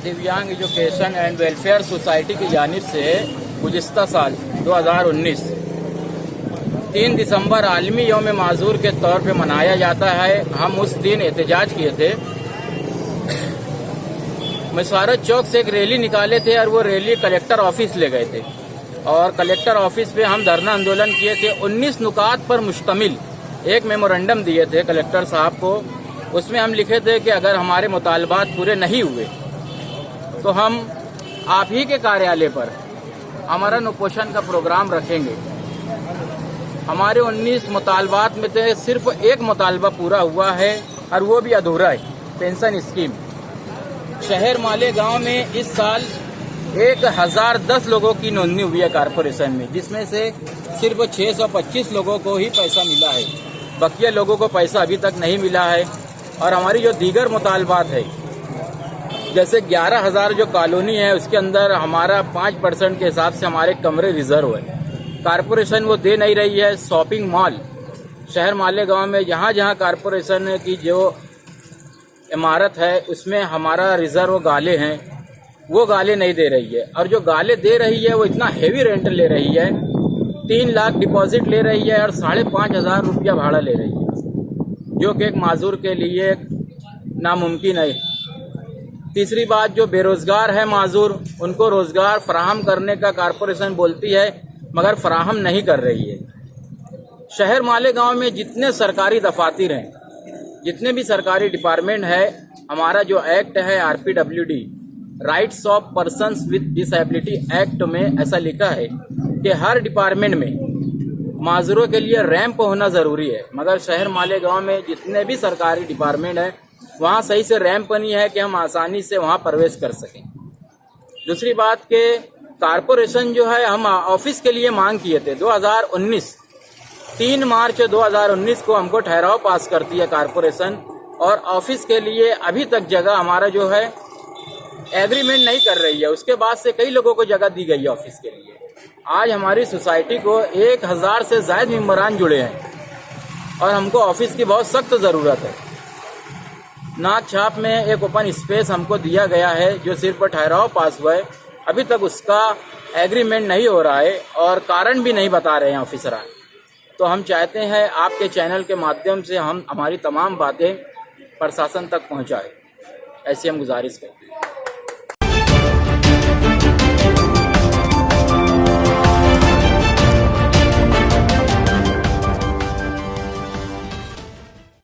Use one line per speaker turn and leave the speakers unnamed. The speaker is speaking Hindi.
दिव्यांग एजुकेशन एंड वेलफेयर सोसाइटी की जानिब से गुज़िश्ता साल 2019 3 दिसंबर आलमी यौम माजूर के तौर पे मनाया जाता है। हम उस दिन एहतजाज किए थे, मसारत चौक से एक रैली निकाले थे और वो रैली कलेक्टर ऑफिस ले गए थे और कलेक्टर ऑफिस पे हम धरना आंदोलन किए थे। 19 नुकात पर मुश्तमिल एक मेमोरेंडम दिए थे कलेक्टर साहब को। उसमें हम लिखे थे कि अगर हमारे मुतालबात पूरे नहीं हुए तो हम आप ही के कार्यालय पर अमरन उपोषण का प्रोग्राम रखेंगे। हमारे 19 मुतालबात में से सिर्फ एक मुतालबा पूरा हुआ है और वो भी अधूरा है, पेंशन स्कीम। शहर मालेगांव में इस साल 1010 लोगों की नोंदनी हुई है कारपोरेशन में, जिसमें से सिर्फ 625 लोगों को ही पैसा मिला है। बकिया लोगों को पैसा अभी तक नहीं मिला है। और हमारी जो दीगर मुतालबात है, जैसे 11,000 जो कॉलोनी है उसके अंदर हमारा 5% के हिसाब से हमारे कमरे रिजर्व है। कारपोरेशन वो दे नहीं रही है। शॉपिंग मॉल शहर मालेगांव में जहाँ जहाँ कारपोरेशन की जो इमारत है उसमें हमारा रिजर्व गाले हैं, वो गाले नहीं दे रही है। और जो गाले दे रही है वो इतना हेवी रेंट ले रही है, 3 लाख डिपॉजिट ले रही है और 5,500 रुपया भाड़ा ले रही है, जो कि एक माजूर के लिए नामुमकिन है। तीसरी बात, जो बेरोजगार है माजूर, उनको रोजगार फराहम करने का कारपोरेशन बोलती है मगर फराहम नहीं कर रही है। शहर मालेगांव में जितने सरकारी दफातर हैं, जितने भी सरकारी डिपार्टमेंट है, हमारा जो एक्ट है RPWD rights of persons with disability act में ऐसा लिखा है कि हर डिपार्टमेंट में माजूरों के लिए रैंप होना जरूरी है। मगर शहर मालेगांव में जितने भी सरकारी डिपार्टमेंट है वहाँ सही से रैंप नहीं है कि हम आसानी से वहाँ प्रवेश कर सकें। दूसरी बात के कारपोरेशन जो है, हम ऑफिस के लिए मांग किए थे 2019 3 मार्च 2019 को हमको ठहराव पास करती है कारपोरेशन, और ऑफिस के लिए अभी तक जगह हमारा जो है एग्रीमेंट नहीं कर रही है। उसके बाद से कई लोगों को जगह दी गई है ऑफिस के लिए। आज हमारी सोसाइटी को 1000 से ज्यादा मेंबरान जुड़े हैं और हमको ऑफिस की बहुत सख्त ज़रूरत है। नाक छाप में एक ओपन स्पेस हमको दिया गया है जो सिर्फ ठहराव पास हुआ है, अभी तक उसका एग्रीमेंट नहीं हो रहा है और कारण भी नहीं बता रहे हैं ऑफिसरान। तो हम चाहते हैं आपके चैनल के माध्यम से हम हमारी तमाम बातें प्रशासन तक पहुंचाएं, ऐसी हम गुजारिश करते हैं।